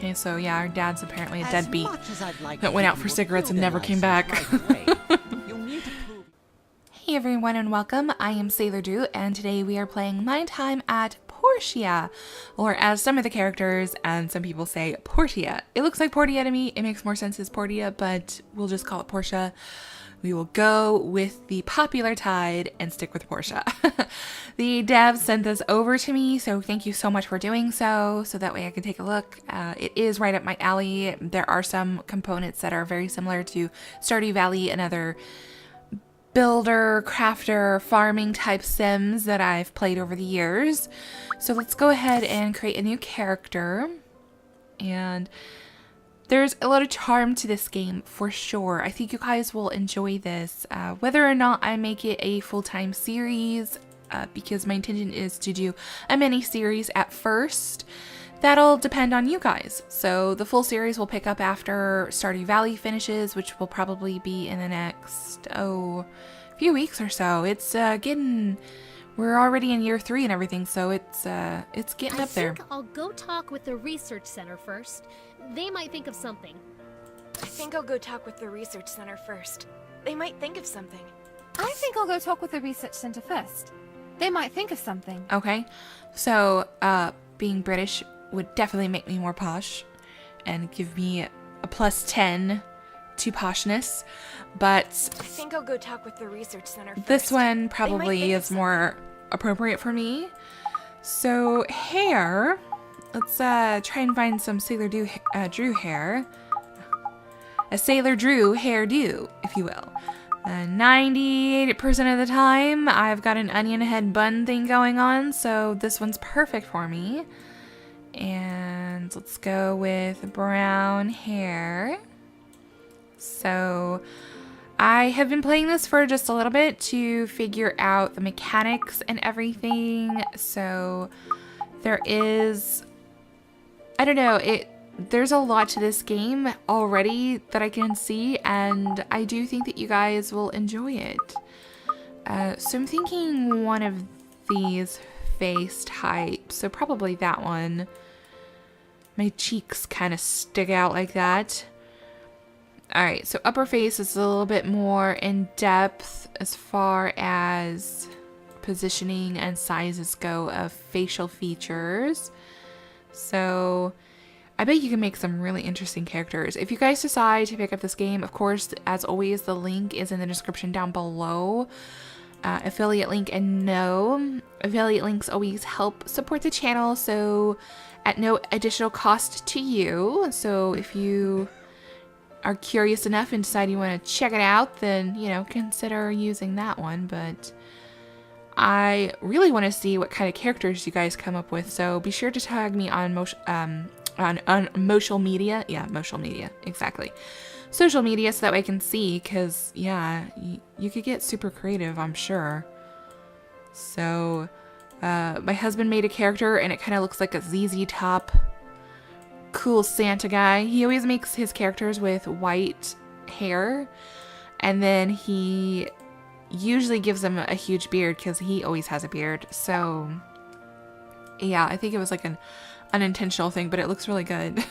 Okay, so yeah, our dad's apparently a deadbeat Like that went out for cigarettes and never came back. Hey everyone and welcome, I am SailorDrew and today we are playing My Time at Portia, or as some of the characters and some people say, Portia. It looks like Portia to me, it makes more sense as Portia, but we'll just call it Portia. We will go with the popular tide and stick with Portia. The devs sent this over to me, so thank you so much for doing so that way I can take a look. It is right up my alley. There are some components that are very similar to Stardew Valley and other builder, crafter, farming type sims that I've played over the years. So let's go ahead and create a new character. And there's a lot of charm to this game for sure. I think you guys will enjoy this. Whether or not I make it a full-time series, because my intention is to do a mini series at first, that'll depend on you guys. So the full series will pick up after Stardew Valley finishes, which will probably be in the next, few weeks or so. It's we're already in year 3 and everything, so it's getting up there. I think I'll go talk with the research center first. They might think of something. I think I'll go talk with the research center first. They might think of something. I think I'll go talk with the research center first. They might think of something. Okay, so being British would definitely make me more posh and give me a +10 to poshness, but I think I'll go talk with the research center first. This one probably is more appropriate for me. So hair, let's try and find some SailorDrew hair. A SailorDrew hairdo, if you will. 98% of the time I've got an onion head bun thing going on, so this one's perfect for me. And let's go with brown hair. So I have been playing this for just a little bit to figure out the mechanics and everything. So there is, I don't know, there's a lot to this game already that I can see, and I do think that you guys will enjoy it. So I'm thinking one of these face types, so probably that one. My cheeks kind of stick out like that. Alright, so upper face is a little bit more in depth as far as positioning and sizes go of facial features. So I bet you can make some really interesting characters. If you guys decide to pick up this game, of course, as always, the link is in the description down below. Affiliate link, and no, affiliate links always help support the channel, so at no additional cost to you. So if you are curious enough and decide you want to check it out, then, you know, consider using that one. But I really want to see what kind of characters you guys come up with, so be sure to tag me on social media. Yeah, social media, exactly. Social media, so that way I can see, because, yeah, you could get super creative, I'm sure. So, my husband made a character, and it kind of looks like a ZZ Top cool Santa guy. He always makes his characters with white hair, and then he usually gives them a huge beard, because he always has a beard. So, yeah, I think it was like an unintentional thing, but it looks really good.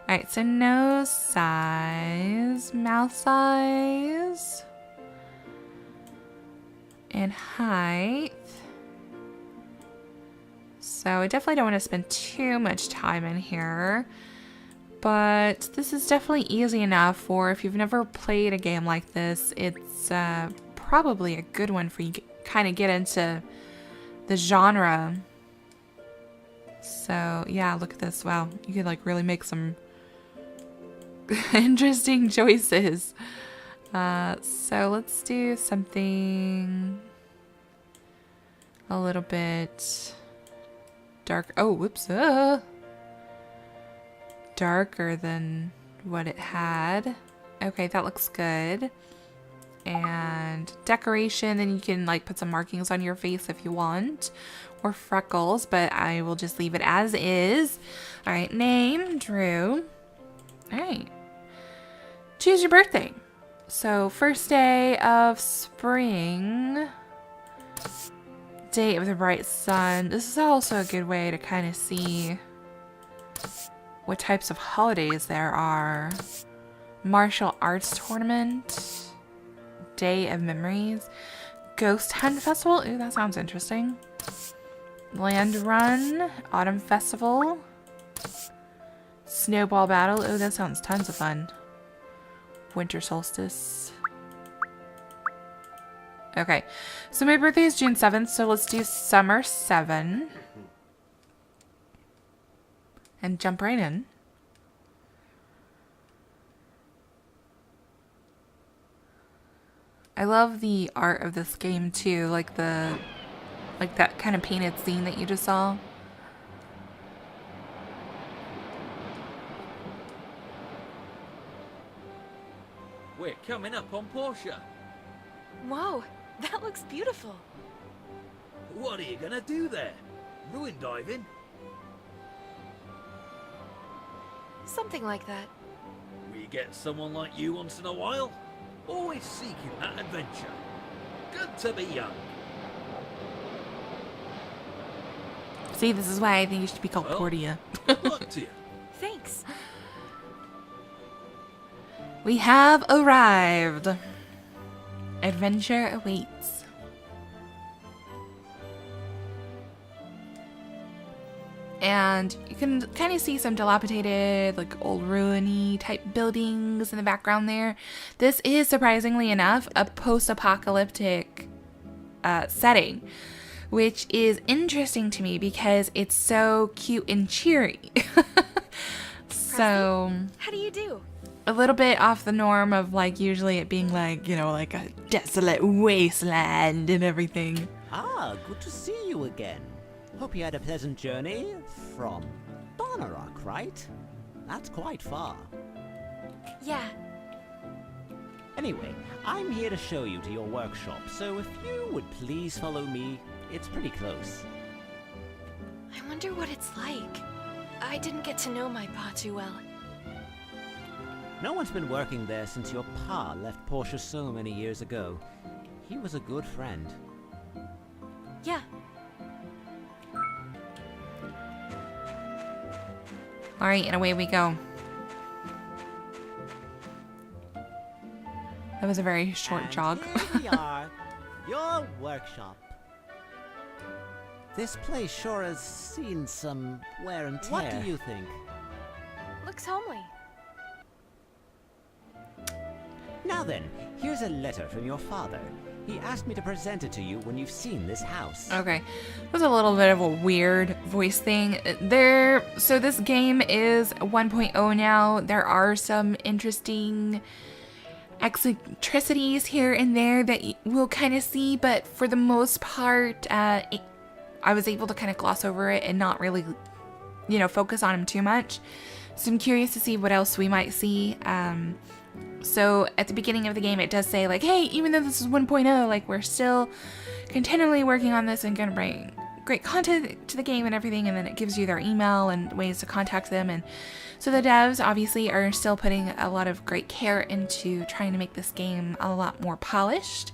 Alright, so nose size, mouth size, and height. So I definitely don't want to spend too much time in here, but this is definitely easy enough for if you've never played a game like this. It's probably a good one for you to kind of get into the genre. So yeah, look at this. Wow, you could like really make some interesting choices. So let's do something a little bit dark. Oh, whoops. Darker than what it had. Okay, that looks good. And decoration, then you can like put some markings on your face if you want, or freckles, but I will just leave it as is. All right, name, Drew. All right. Choose your birthday. So first day of spring. Day of the bright sun. This is also a good way to kind of see what types of holidays there are. Martial arts tournament. Day of memories. Ghost hunt festival. Ooh, that sounds interesting. Land run. Autumn festival. Snowball battle. Ooh, that sounds tons of fun. Winter solstice. Okay, so my birthday is June 7th, so let's do summer 7. And jump right in. I love the art of this game too, like that kind of painted scene that you just saw. We're coming up on Portia. Whoa, that looks beautiful. What are you gonna do there? Ruin diving? Something like that. We get someone like you once in a while. Always seeking that adventure. Good to be young. See, this is why I think you should be called Well, Portia. Good luck to you. Thanks. We have arrived. Adventure awaits. And you can kind of see some dilapidated, like old ruiny type buildings in the background there. This is, surprisingly enough, a post-apocalyptic setting, which is interesting to me because it's so cute and cheery. So How do you do? a little bit off the norm of like usually it being like, you know, like a desolate wasteland and everything. Ah, good to see you again. Hope you had a pleasant journey from Donnerock, right? That's quite far. Yeah. Anyway, I'm here to show you to your workshop, so if you would please follow me, it's pretty close. I wonder what it's like. I didn't get to know my pa too well. No one's been working there since your pa left Portia so many years ago. He was a good friend. Yeah. All right, and away we go. That was a very short And jog. Here we are, your workshop. This place sure has seen some wear and tear. What do you think? Looks homely. Now then, here's a letter from your father. He asked me to present it to you when you've seen this house. Okay, that was a little bit of a weird voice thing there. So this game is 1.0 now. There are some interesting eccentricities here and there that we'll kind of see, but for the most part, I was able to kind of gloss over it and not really, you know, focus on them too much. So I'm curious to see what else we might see. So at the beginning of the game, it does say like, hey, even though this is 1.0, like we're still continually working on this and gonna bring great content to the game and everything. And then it gives you their email and ways to contact them. And so the devs obviously are still putting a lot of great care into trying to make this game a lot more polished.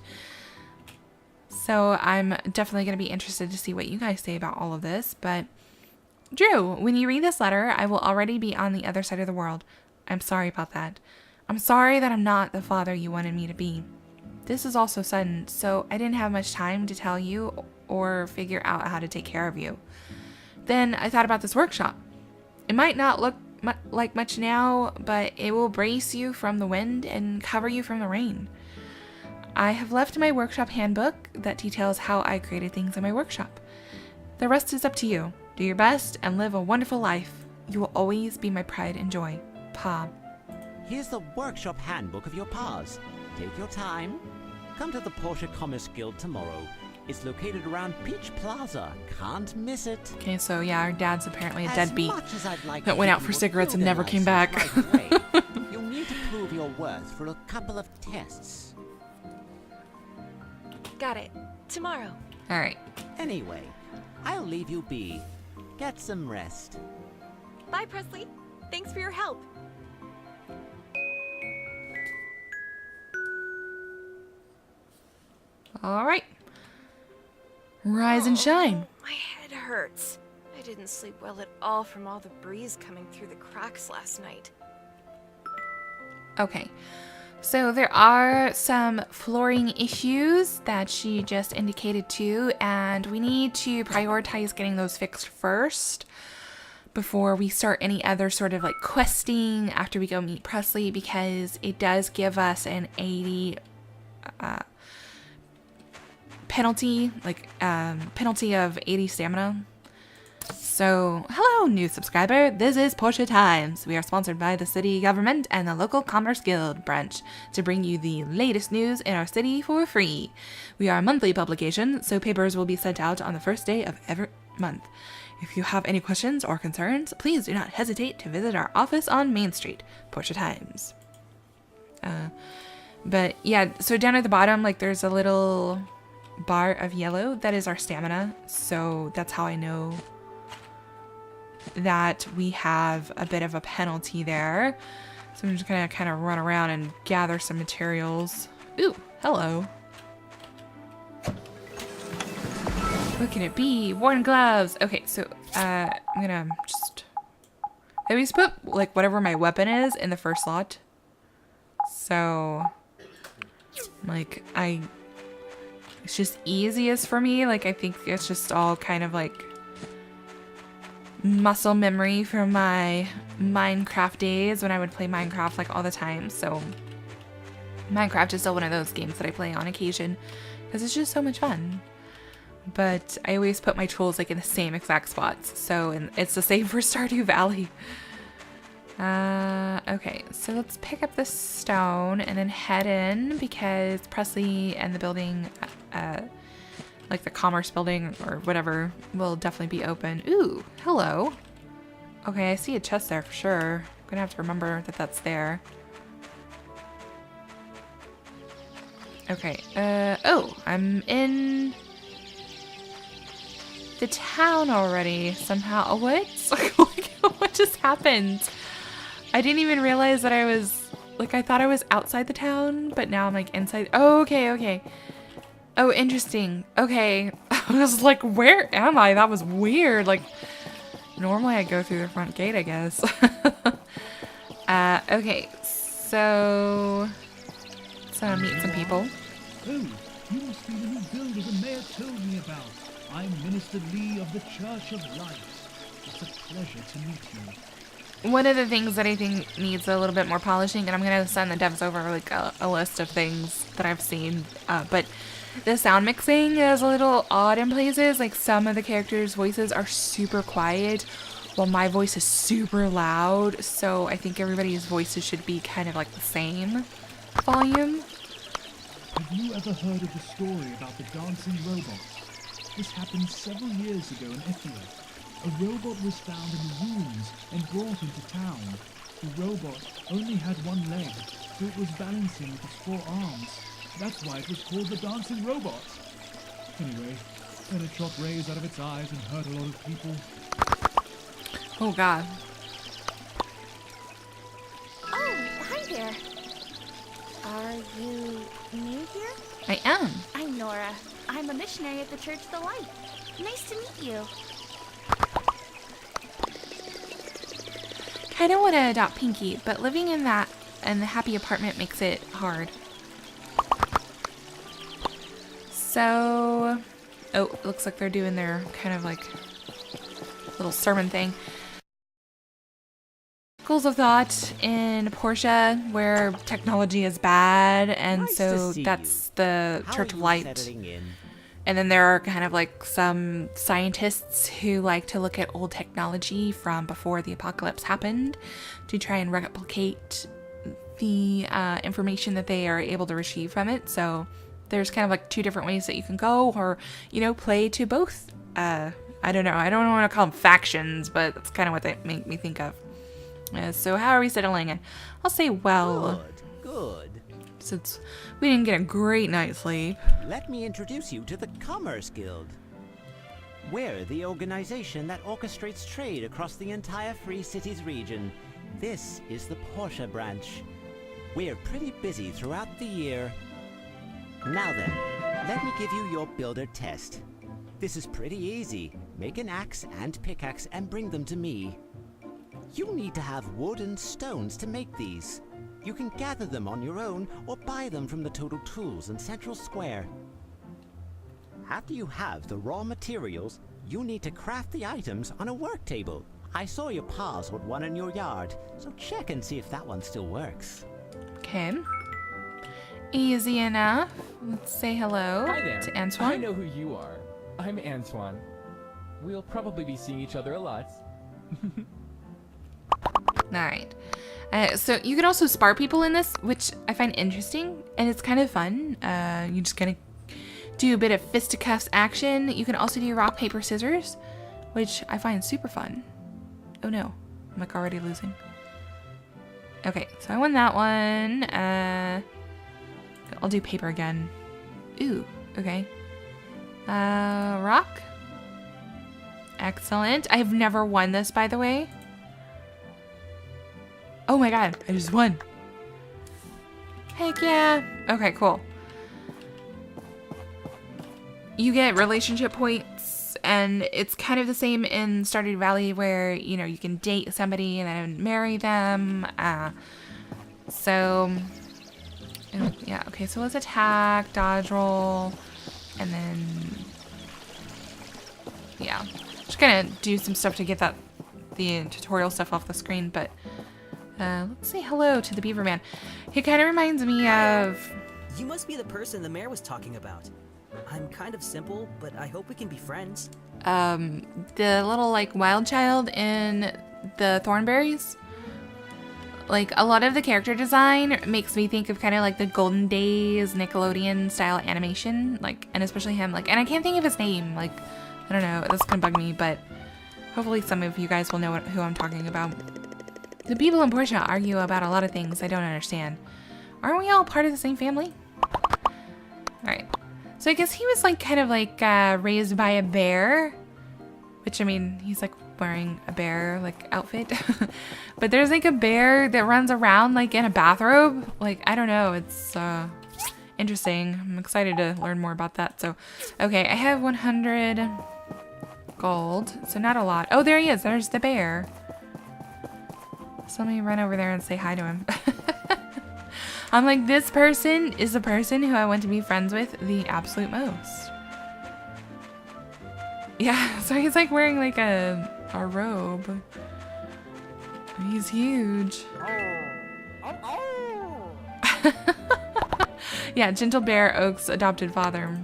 So I'm definitely going to be interested to see what you guys say about all of this. But Drew, when you read this letter, I will already be on the other side of the world. I'm sorry about that. I'm sorry that I'm not the father you wanted me to be. This is also sudden, so I didn't have much time to tell you or figure out how to take care of you. Then I thought about this workshop. It might not look like much now, but it will brace you from the wind and cover you from the rain. I have left my workshop handbook that details how I created things in my workshop. The rest is up to you. Do your best and live a wonderful life. You will always be my pride and joy. Pa. Here's the workshop handbook of your pa's. Take your time. Come to the Portia Commerce Guild tomorrow. It's located around Peach Plaza. Can't miss it. Okay, so yeah, our dad's apparently a As deadbeat much as I'd like that to went give out you for a cigarettes and building never came license back. right away, you'll need to prove your worth through a couple of tests. Got it. Tomorrow. All right. Anyway, I'll leave you be. Get some rest. Bye, Presley. Thanks for your help. All right. Rise and shine. My head hurts. I didn't sleep well at all from all the breeze coming through the cracks last night. Okay. So there are some flooring issues that she just indicated too, and we need to prioritize getting those fixed first before we start any other sort of like questing after we go meet Presley, because it does give us an 80 penalty, penalty of 80 stamina. So, hello, new subscriber. This is Portia Times. We are sponsored by the city government and the local Commerce Guild branch to bring you the latest news in our city for free. We are a monthly publication, so papers will be sent out on the first day of every month. If you have any questions or concerns, please do not hesitate to visit our office on Main Street, Portia Times. But yeah, so down at the bottom, like there's a little bar of yellow that is our stamina. So that's how I know that we have a bit of a penalty there. So I'm just gonna kind of run around and gather some materials. Ooh, hello. What can it be? Worn gloves. Okay, so I'm gonna just, I always put like whatever my weapon is in the first slot. So like it's just easiest for me. Like I think it's just all kind of like muscle memory from my Minecraft days when I would play Minecraft like all the time. So Minecraft is still one of those games that I play on occasion because it's just so much fun. But I always put my tools like in the same exact spots. So it's the same for Stardew Valley. Okay, so let's pick up this stone and then head in because Presley and the building, like the commerce building or whatever, will definitely be open. Ooh, hello. Okay, I see a chest there for sure. I'm gonna have to remember that that's there. Okay, oh, I'm in the town already somehow. What? What just happened? I didn't even realize that I was, like, I thought I was outside the town, but now I'm like inside. Oh, okay, okay. Oh, interesting. Okay. I was like, where am I? That was weird. Like, normally I go through the front gate, I guess. Okay, so let's meet some people. Oh, you must be the new builder the mayor told me about. I'm Minister Lee of the Church of Light. It's a pleasure to meet you. One of the things that I think needs a little bit more polishing, and I'm going to send the devs over like a list of things that I've seen, but the sound mixing is a little odd in places. Like some of the characters' voices are super quiet while my voice is super loud, so I think everybody's voices should be kind of like the same volume. Have you ever heard of the story about the dancing robots? This happened several years ago in Italy. A robot was found in the ruins and brought into town. The robot only had one leg, so it was balancing with its 4 arms. That's why it was called the dancing robot. Anyway, then it shot rays out of its eyes and hurt a lot of people. Oh god. Oh, hi there. Are you new here? I am. I'm Nora. I'm a missionary at the Church of the Light. Nice to meet you. Kind of want to adopt Pinky, but living in the happy apartment makes it hard. So, oh, it looks like they're doing their kind of like little sermon thing. Schools of thought in Portia where technology is bad, and Nice so to see that's you. the How Church are of you Light. settling in? And then there are kind of like some scientists who like to look at old technology from before the apocalypse happened to try and replicate the information that they are able to retrieve from it. So there's kind of like 2 different ways that you can go, or, you know, play to both. I don't know. I don't want to call them factions, but that's kind of what they make me think of. So how are we settling in? I'll say well, Good. since we didn't get a great night's sleep. Let me introduce you to the Commerce Guild. We're the organization that orchestrates trade across the entire Free Cities region. This is the Portia branch. We're pretty busy throughout the year. Now then, let me give you your builder test. This is pretty easy. Make an axe and pickaxe and bring them to me. You need to have wood and stones to make these. You can gather them on your own or buy them from the Total Tools in Central Square. After you have the raw materials, you need to craft the items on a work table. I saw your pa's with one in your yard, so check and see if that one still works. Okay. Easy enough. Let's say hello Hi there. to Antoine. I know who you are. I'm Antoine. We'll probably be seeing each other a lot. Alright. So you can also spar people in this, which I find interesting, and it's kind of fun. You just kind of do a bit of fisticuffs action. You can also do rock, paper, scissors, which I find super fun. Oh no, I'm like already losing. Okay, so I won that one. I'll do paper again. Ooh, okay. Rock. Excellent. I have never won this, by the way. Oh my god, I just won. Heck yeah. Okay, cool. You get relationship points, and it's kind of the same in Stardew Valley where, you know, you can date somebody and then marry them. So, yeah, okay, so let's attack, dodge roll, and then, yeah. Just gonna do some stuff to get the tutorial stuff off the screen, but let's say hello to the Beaver Man. He kind of reminds me of... You must be the person the mayor was talking about. I'm kind of simple, but I hope we can be friends. The little, like, wild child in the Thornberries. Like, a lot of the character design makes me think of kind of like the Golden Days Nickelodeon style animation. Like, and especially him. Like, and I can't think of his name. Like, I don't know. This is gonna bug me, but hopefully some of you guys will know who I'm talking about. The people in Portia argue about a lot of things I don't understand. Aren't we all part of the same family? Alright. So I guess he was like kind of like raised by a bear. Which, I mean, he's like wearing a bear like outfit. But there's like a bear that runs around like in a bathrobe. Like, I don't know. It's interesting. I'm excited to learn more about that. So, okay, I have 100 gold. So not a lot. Oh, there he is. There's the bear. So let me run over there and say hi to him. I'm like, this person is the person who I want to be friends with the absolute most. Yeah, so he's like wearing like a robe. He's huge. Yeah, Gentle Bear, Oak's adopted father.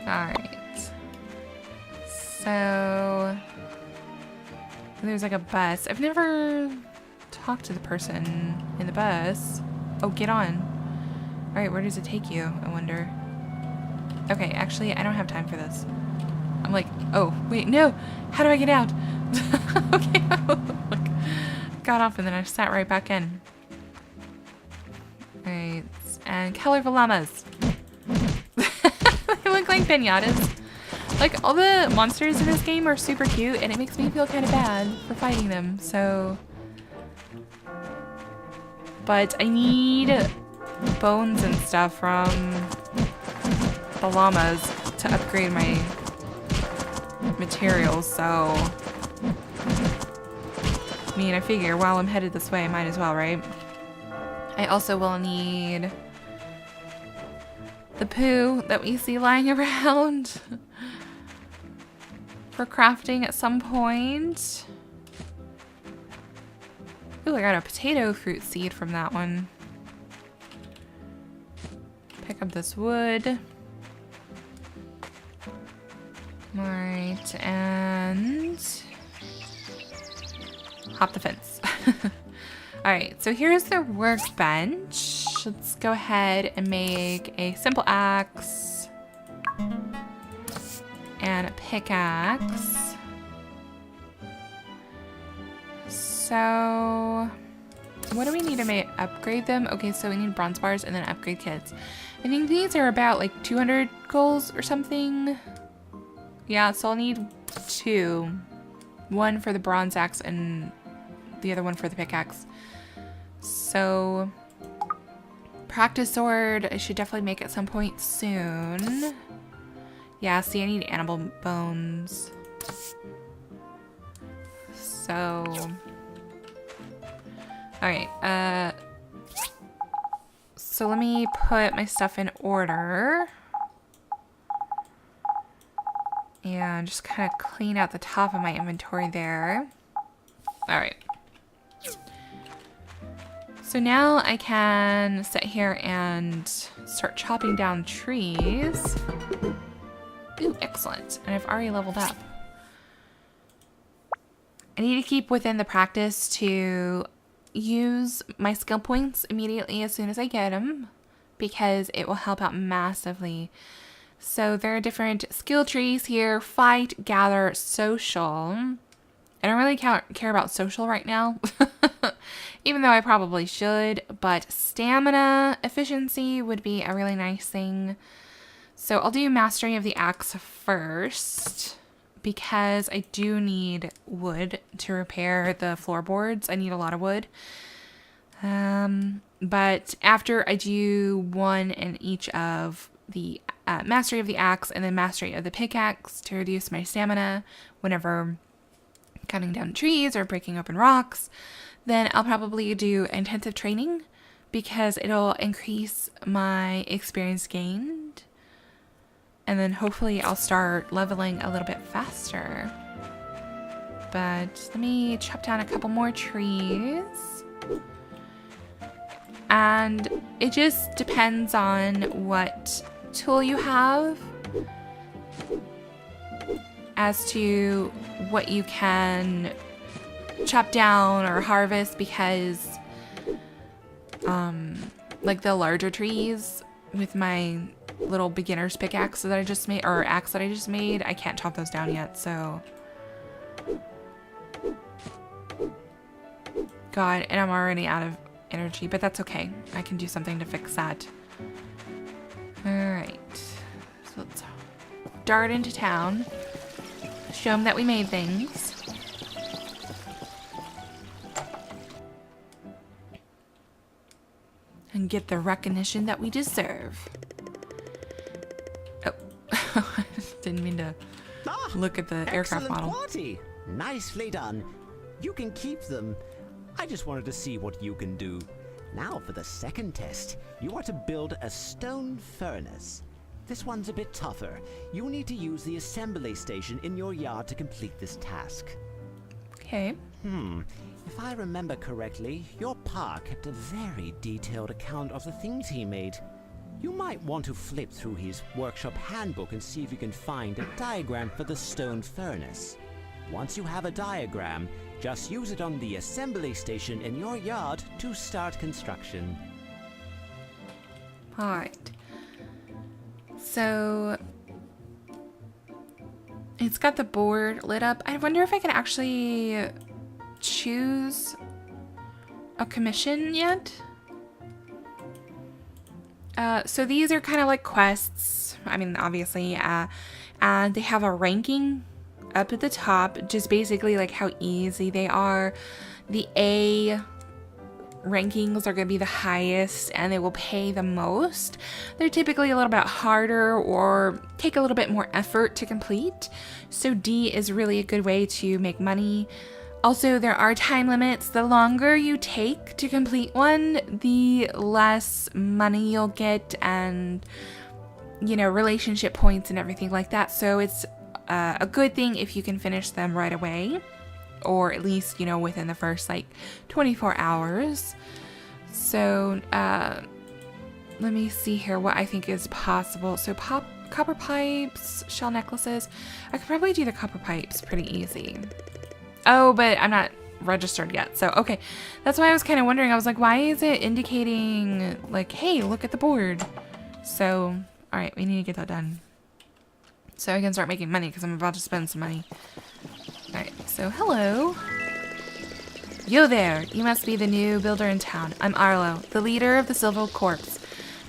Alright. So... there's like a bus. I've never talked to the person in the bus. Oh, get on. Alright, where does it take you, I wonder? Okay, actually, I don't have time for this. I'm like, oh, wait, no! How do I get out? Okay, got off and then I sat right back in. Alright, and colorful llamas. They look like pinatas. Like, all the monsters in this game are super cute, and it makes me feel kind of bad for fighting them, so... But I need bones and stuff from the llamas to upgrade my materials, so... I mean, I figure while I'm headed this way, I might as well, right? I also will need the poo that we see lying around for crafting at some point. Ooh, I got a potato fruit seed from that one. Pick up this wood. Alright, and hop the fence. Alright, so here's the workbench. Let's go ahead and make a simple axe and a pickaxe. So, what do we need to upgrade them? Okay, so we need bronze bars and then upgrade kits. I think these are about like 200 goals or something. Yeah, so I'll need 2. One for the bronze axe and the other one for the pickaxe. So, practice sword, I should definitely make at some point soon. Yeah, see, I need animal bones. So... Alright, so let me put my stuff in order. And just kind of clean out the top of my inventory there. Alright. So now I can sit here and start chopping down trees. Ooh, excellent. And I've already leveled up. I need to keep within the practice to use my skill points immediately as soon as I get them, because it will help out massively. So there are different skill trees here: fight, gather, social. I don't really care about social right now, even though I probably should, but stamina, efficiency would be a really nice thing. So I'll do mastery of the axe first, because I do need wood to repair the floorboards. I need a lot of wood. But after I do one in each of the mastery of the axe and then mastery of the pickaxe to reduce my stamina whenever cutting down trees or breaking open rocks, then I'll probably do intensive training, because it'll increase my experience gained. And then hopefully I'll start leveling a little bit faster. But let me chop down a couple more trees. And it just depends on what tool you have as to what you can chop down or harvest, because like the larger trees with my little beginner's pickaxe that I just made, or axe that I just made, I can't chop those down yet, so. God, and I'm already out of energy, but that's okay. I can do something to fix that. Alright. So let's dart into town. Show them that we made things. And get the recognition that we deserve. Oh, didn't mean to look at the aircraft model. Quality. Nicely done. You can keep them. I just wanted to see what you can do. Now for the second test. You are to build a stone furnace. This one's a bit tougher. You'll need to use the assembly station in your yard to complete this task. Okay. If I remember correctly, your pa kept a very detailed account of the things he made. You might want to flip through his workshop handbook and see if you can find a diagram for the stone furnace. Once you have a diagram, just use it on the assembly station in your yard to start construction. Alright. So it's got the board lit up. I wonder if I can actually choose a commission yet. So these are kind of like quests. I mean, obviously, and they have a ranking up at the top, just basically like how easy they are. The A rankings are going to be the highest and they will pay the most. They're typically a little bit harder or take a little bit more effort to complete. So D is really a good way to make money. Also, there are time limits. The longer you take to complete one, the less money you'll get and, you know, relationship points and everything like that. So it's a good thing if you can finish them right away, or at least, you know, within the first like 24 hours. So let me see here what I think is possible. So copper pipes, shell necklaces. I could probably do the copper pipes pretty easy. Oh, but I'm not registered yet. So, okay. That's why I was kind of wondering. I was like, why is it indicating like, hey, look at the board? So, all right, we need to get that done so I can start making money, because I'm about to spend some money. All right, so hello. Yo there. You must be the new builder in town. I'm Arlo, the leader of the Silver Corps.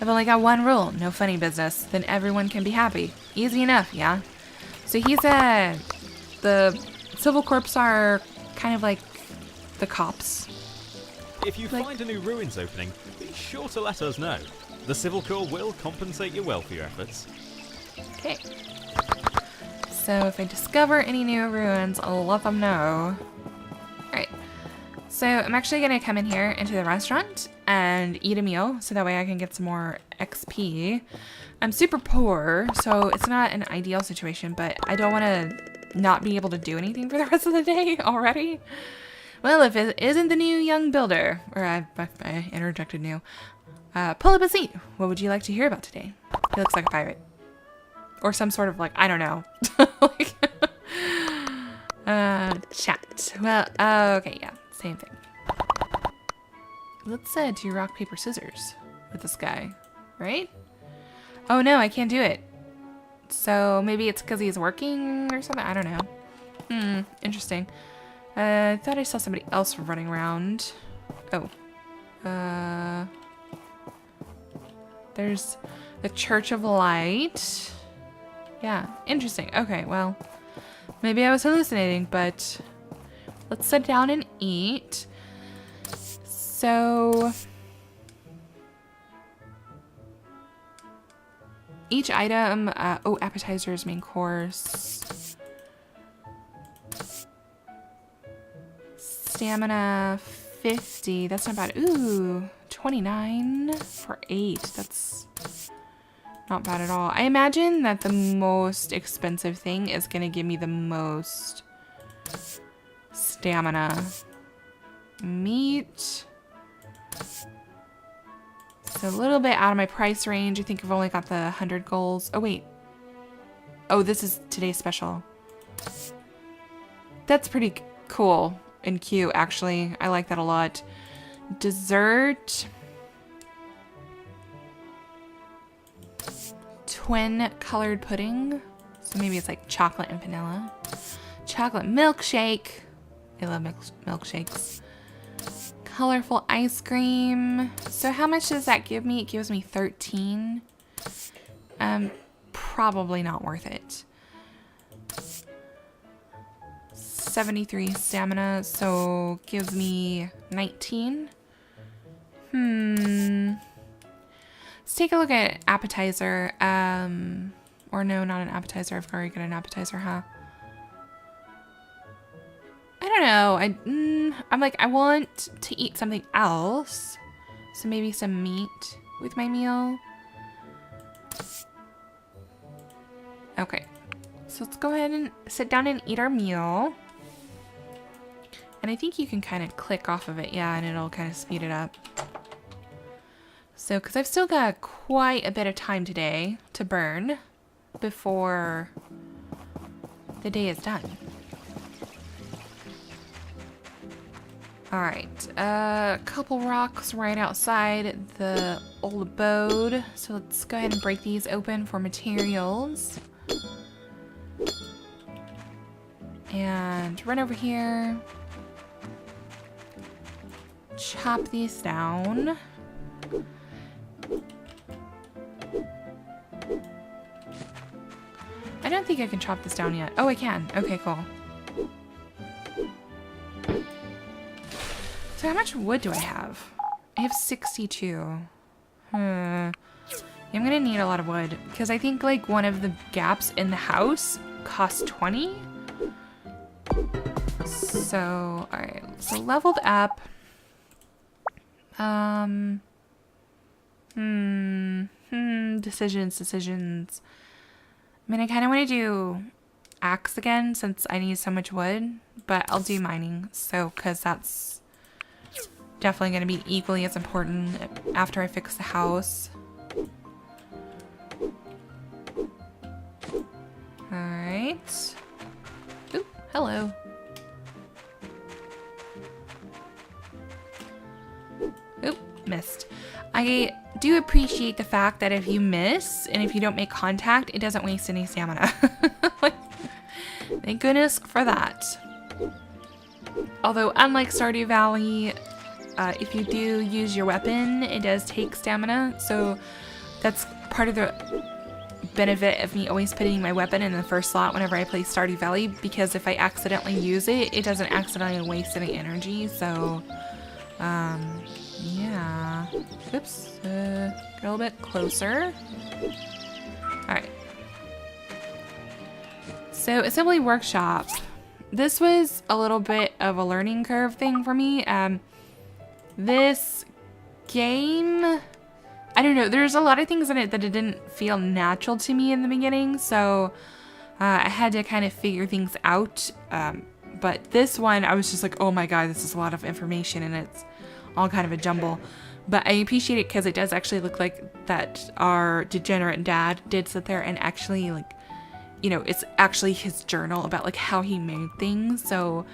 I've only got one rule, no funny business. Then everyone can be happy. Easy enough, yeah? So he's the Civil Corps are kind of like the cops. If you find a new ruins opening, be sure to let us know. The Civil Corps will compensate you well for your efforts. Okay. So if I discover any new ruins, I'll let them know. Alright. So I'm actually going to come in here into the restaurant and eat a meal so that way I can get some more XP. I'm super poor, so it's not an ideal situation, but I don't want to not be able to do anything for the rest of the day already. Well, if it isn't the new young builder, or I interjected new, pull up a seat. What would you like to hear about today? He looks like a pirate. Or some sort of, like, I don't know. Like, chat. Well, okay, yeah, same thing. Let's do rock, paper, scissors with this guy, right? Oh no, I can't do it. So maybe it's because he's working or something? I don't know. Interesting. I thought I saw somebody else running around. Oh. There's the Church of Light. Yeah, interesting. Okay, well, maybe I was hallucinating, but let's sit down and eat. So each item, oh, appetizers, main course. Stamina 50, that's not bad. Ooh, 29 for 8, that's not bad at all. I imagine that the most expensive thing is gonna give me the most stamina. Meat. It's a little bit out of my price range. I think I've only got the 100 goals. Oh, wait. Oh, this is today's special. That's pretty cool and cute, actually. I like that a lot. Dessert. Twin colored pudding. So maybe it's like chocolate and vanilla. Chocolate milkshake. I love milkshakes. Colorful ice cream. So how much does that give me? It gives me 13. Probably not worth it. 73 stamina, so gives me 19. Let's take a look at appetizer. Or no, not an appetizer. I've already got an appetizer, huh? I don't know. I'm like, I want to eat something else. So maybe some meat with my meal. Okay. So let's go ahead and sit down and eat our meal. And I think you can kind of click off of it, yeah, and it'll kind of speed it up. So, because I've still got quite a bit of time today to burn before the day is done. Alright, a couple rocks right outside the old abode. So let's go ahead and break these open for materials. And run over here. Chop these down. I don't think I can chop this down yet. Oh, I can. Okay, cool. So how much wood do I have? I have 62. I'm gonna need a lot of wood because I think like one of the gaps in the house costs 20. So, alright. So leveled up. Decisions. I mean, I kind of want to do axe again since I need so much wood, but I'll do mining. So, because that's definitely going to be equally as important after I fix the house. Alright. Oop, hello. Oop, missed. I do appreciate the fact that if you miss and if you don't make contact, it doesn't waste any stamina. Like, thank goodness for that. Although, unlike Stardew Valley, if you do use your weapon, it does take stamina. So that's part of the benefit of me always putting my weapon in the first slot whenever I play Stardew Valley, because if I accidentally use it, it doesn't accidentally waste any energy. So, yeah. Oops. Get a little bit closer. Alright. So Assembly Workshop. This was a little bit of a learning curve thing for me. This game, I don't know, there's a lot of things in it that it didn't feel natural to me in the beginning, so I had to kind of figure things out. But this one, I was just like, oh my god, this is a lot of information and it's all kind of a jumble. But I appreciate it because it does actually look like that our degenerate dad did sit there and actually, like, you know, it's actually his journal about like how he made things. So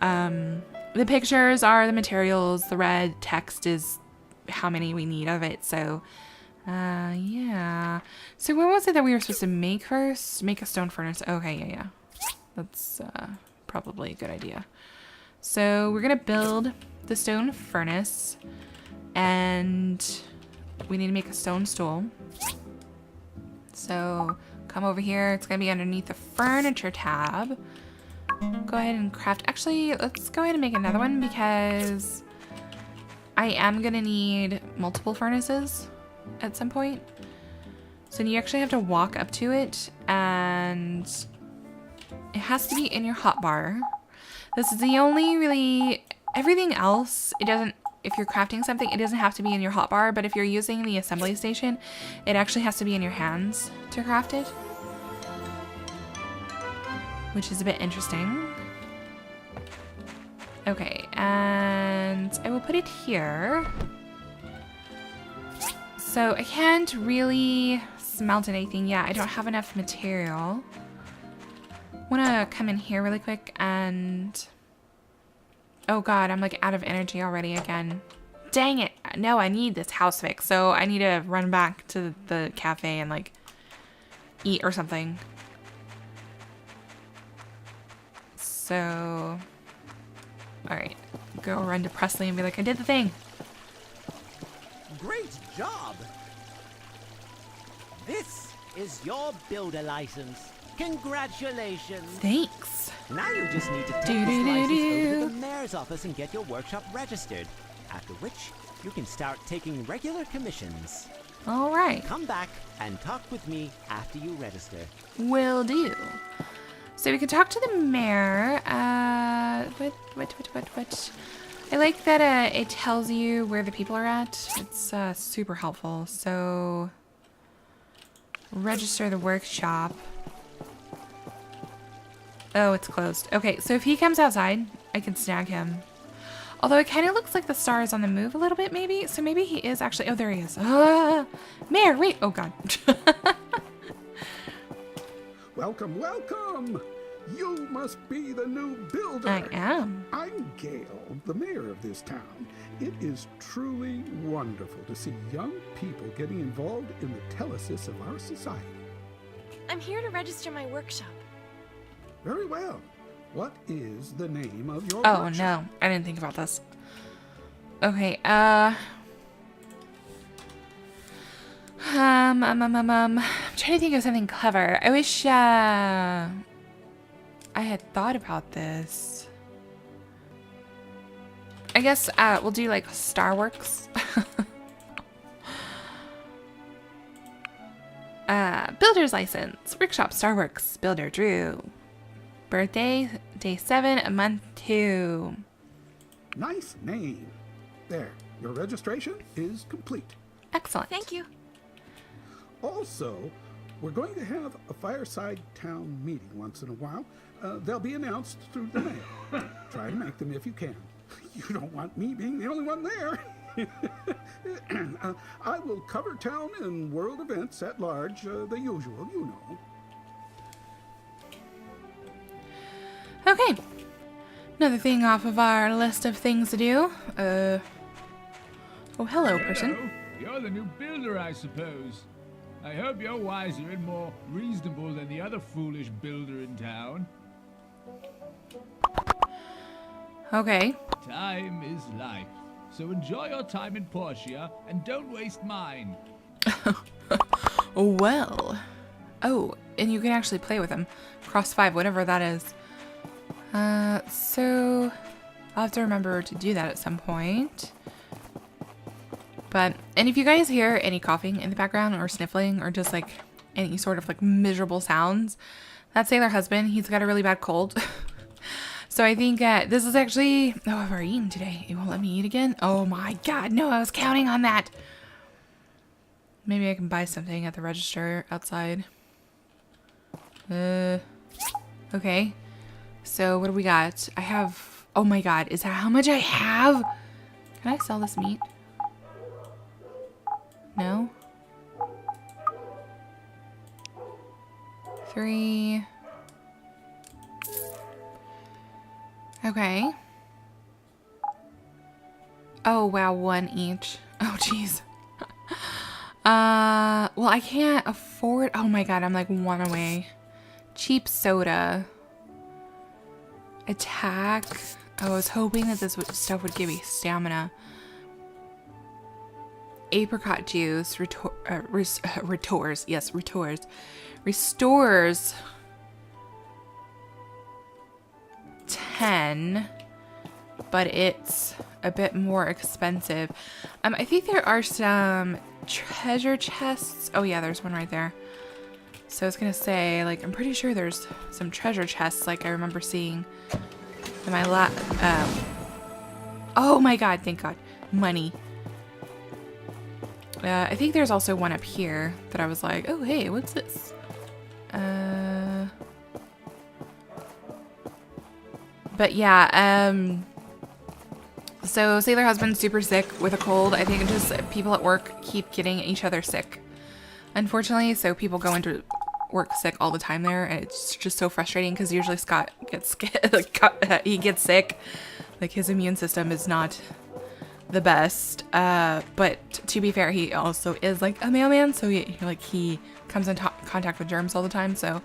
the pictures are the materials, the red text is how many we need of it. So yeah. So what was it that we were supposed to make first? Make a stone furnace. Okay, yeah. That's probably a good idea. So we're gonna build the stone furnace, and we need to make a stone stool. So come over here. It's gonna be underneath the furniture tab. Go ahead and craft. Actually, let's go ahead and make another one because I am gonna need multiple furnaces at some point. So you actually have to walk up to it, and it has to be in your hotbar. This is the only really, everything else, it doesn't, if you're crafting something, it doesn't have to be in your hotbar, but if you're using the assembly station, it actually has to be in your hands to craft it, which is a bit interesting. Okay, and I will put it here. So I can't really smelt anything yet. I don't have enough material. I want to come in here really quick and... Oh god, I'm like out of energy already again. Dang it! No, I need this house fixed, so I need to run back to the cafe and like eat or something. So... Alright, go run to Presley and be like, I did the thing! Great job! This is your builder license. Congratulations! Thanks! Now you just need to take this license over to the mayor's office and get your workshop registered. After which, you can start taking regular commissions. Alright. Come back and talk with me after you register. Will do. So we can talk to the mayor. What? I like that it tells you where the people are at. It's super helpful. So register the workshop. Oh, it's closed. Okay, so if he comes outside, I can snag him. Although it kind of looks like the star is on the move a little bit, maybe. So maybe he is actually... Oh, there he is. Mayor, wait. Oh, God. Welcome, welcome. You must be the new builder. I am. I'm Gale, the mayor of this town. It is truly wonderful to see young people getting involved in the telesis of our society. I'm here to register my workshop. Very well. What is the name of your Oh, workshop? no. I didn't think about this. Okay, I'm trying to think of something clever. I wish, I had thought about this. I guess, we'll do, like, Starworks. Builder's license. Workshop Starworks. Builder Drew. Birthday, day 7, month 2. Nice name. There, your registration is complete. Excellent. Thank you. Also, we're going to have a fireside town meeting once in a while. They'll be announced through the mail. Try to make them if you can. You don't want me being the only one there. I will cover town and world events at large, the usual, you know. Okay. Another thing off of our list of things to do. Oh, hello, person. Hello. You're the new builder, I suppose. I hope you're wiser and more reasonable than the other foolish builder in town. Okay. Time is life. So enjoy your time in Portia and don't waste mine. Well. Oh, and you can actually play with him. Cross 5, whatever that is. So I'll have to remember to do that at some point. But, and if you guys hear any coughing in the background or sniffling or just like any sort of like miserable sounds, That sailor husband, he's got a really bad cold. So I think this is actually... Oh, I've already eaten today. It won't let me eat again? Oh my god, no, I was counting on that. Maybe I can buy something at the register outside. Okay. So what do we got? I have... Oh my god, is that how much I have? Can I sell this meat? No? 3... Okay. Oh, wow, 1 each. Oh, jeez. Well, I can't afford... Oh my god, I'm like 1 away. Cheap soda. Attack. Oh, I was hoping that this stuff would give me stamina. Apricot juice. Restores. Yes, restores. Restores... 10, but it's a bit more expensive. I think there are some treasure chests. Oh yeah, there's one right there. So I was gonna say, like, I'm pretty sure there's some treasure chests, like I remember seeing in my oh my god, thank god. Money. I think there's also one up here that I was like, oh hey, what's this? But yeah, so sailor husband's super sick with a cold. I think just people at work keep getting each other sick, unfortunately. So people go into work sick all the time there, and it's just so frustrating because usually Scott gets he gets sick. Like, his immune system is not the best. But to be fair, he also is like a mailman, so he comes in contact with germs all the time. So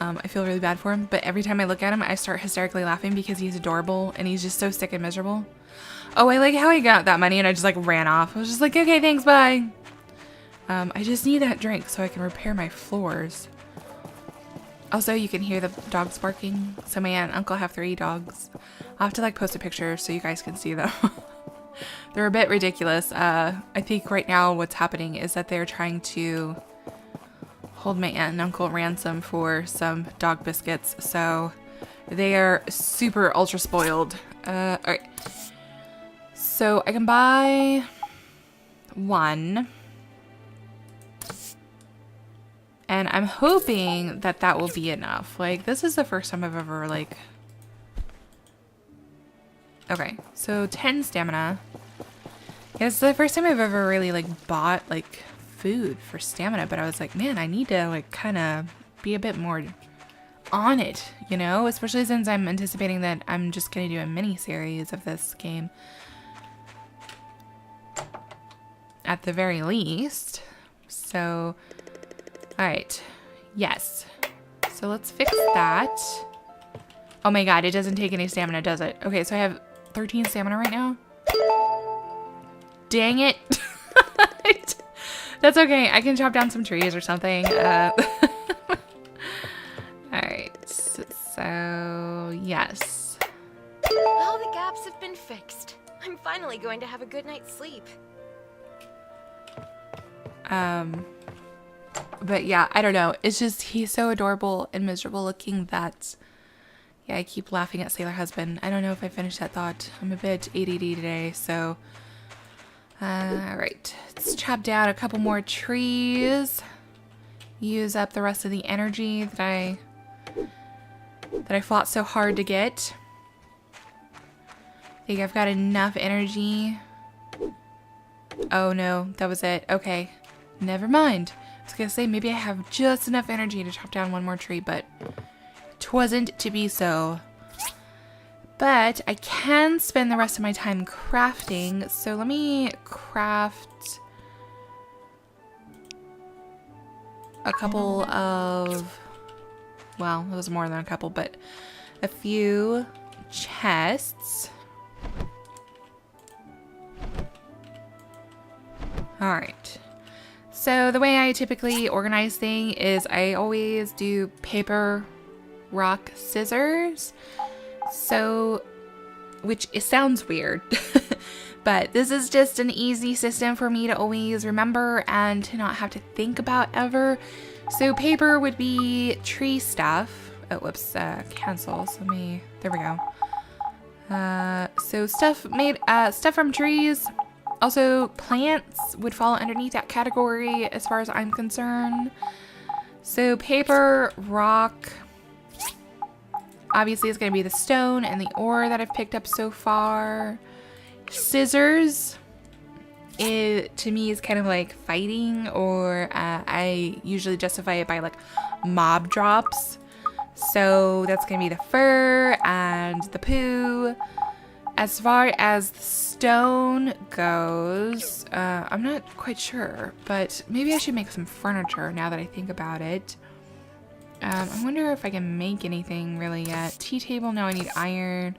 I feel really bad for him, but every time I look at him, I start hysterically laughing because he's adorable and he's just so sick and miserable. Oh, I like how he got that money and I just like ran off. I was just like, okay, thanks, bye. I just need that drink so I can repair my floors. Also, you can hear the dogs barking. So my aunt and uncle have 3 dogs. I'll have to like post a picture so you guys can see them. They're a bit ridiculous. I think right now what's happening is that they're trying to hold my aunt and uncle ransom for some dog biscuits, so they are super ultra spoiled. Alright. So I can buy 1. And I'm hoping that that will be enough. Like, this is the first time I've ever, like... Okay, so 10 stamina. Yeah, it's the first time I've ever really, like, bought, like, food for stamina, but I was like, man, I need to like kind of be a bit more on it, you know, especially since I'm anticipating that I'm just gonna do a mini series of this game at the very least. So all right, yes, so let's fix that. Oh my god, it doesn't take any stamina, does it? Okay, so I have 13 stamina right now. Dang it. That's okay. I can chop down some trees or something. Alright. So, yes. All the gaps have been fixed. I'm finally going to have a good night's sleep. But yeah, I don't know. It's just, he's so adorable and miserable looking that, yeah, I keep laughing at Sailor Husband. I don't know if I finished that thought. I'm a bit ADD today, so... Alright, let's chop down a couple more trees. Use up the rest of the energy that I fought so hard to get. I think I've got enough energy. Oh no, that was it. Okay, never mind. I was gonna say maybe I have just enough energy to chop down 1 more tree, but it wasn't to be so. But I can spend the rest of my time crafting, so let me craft a couple of, well, it was more than a couple, but a few chests. Alright. So the way I typically organize things is I always do paper, rock, scissors. So, which it sounds weird, but this is just an easy system for me to always remember and to not have to think about ever. So paper would be tree stuff. Oh, whoops, cancel. So there we go. So stuff from trees. Also, plants would fall underneath that category as far as I'm concerned. So paper, rock. Obviously, it's going to be the stone and the ore that I've picked up so far. Scissors, to me, is kind of like fighting, or I usually justify it by like mob drops. So that's going to be the fur and the poo. As far as the stone goes, I'm not quite sure, but maybe I should make some furniture now that I think about it. I wonder if I can make anything really yet. Tea table, no, I need iron.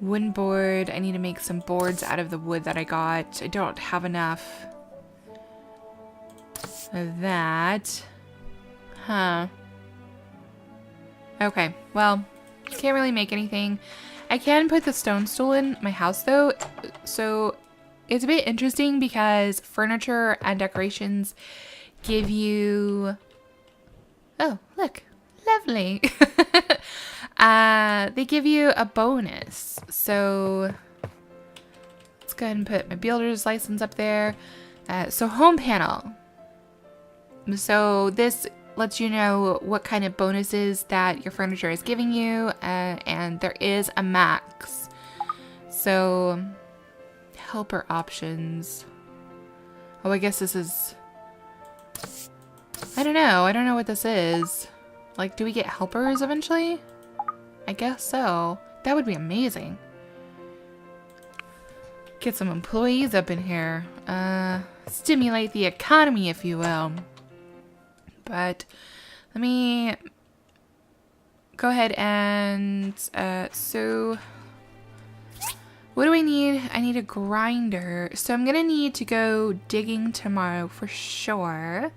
Wooden board, I need to make some boards out of the wood that I got. I don't have enough of that. Huh. Okay, well, can't really make anything. I can put the stone stool in my house though, so it's a bit interesting because furniture and decorations give you... Oh, look, lovely. They give you a bonus. So let's go ahead and put my builder's license up there. So home panel. So this lets you know what kind of bonuses that your furniture is giving you, and there is a max. So helper options. Oh, I guess this is... I don't know what this is. Like, do we get helpers eventually? I guess so. That would be amazing. Get some employees up in here. Stimulate the economy, if you will. But let me go ahead and, so what do I need? I need a grinder. So I'm gonna need to go digging tomorrow for sure.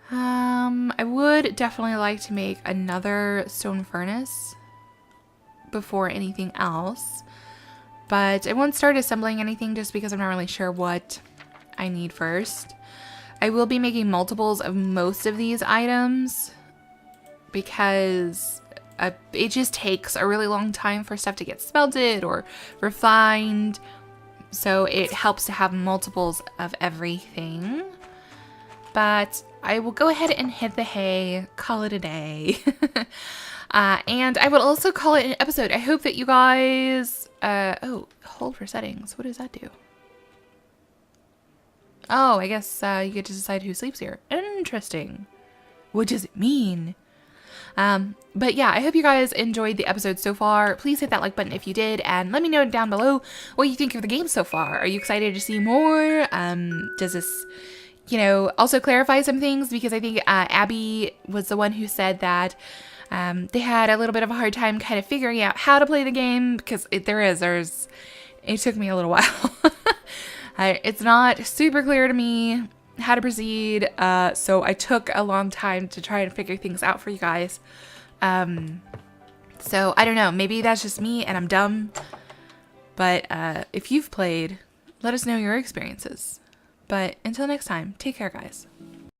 I would definitely like to make another stone furnace before anything else, but I won't start assembling anything just because I'm not really sure what I need first. I will be making multiples of most of these items because it just takes a really long time for stuff to get smelted or refined, so it helps to have multiples of everything. But I will go ahead and hit the hay, call it a day. And I will also call it an episode. I hope that you guys... oh, hold for settings. What does that do? Oh, I guess you get to decide who sleeps here. Interesting. What does it mean? But yeah, I hope you guys enjoyed the episode so far. Please hit that like button if you did, and let me know down below what you think of the game so far. Are you excited to see more? Does this... also clarify some things, because I think Abby was the one who said that they had a little bit of a hard time kind of figuring out how to play the game, because it took me a little while. It's not super clear to me how to proceed, so I took a long time to try and figure things out for you guys. So I don't know, maybe that's just me and I'm dumb, but if you've played, let us know your experiences. But until next time, take care, guys.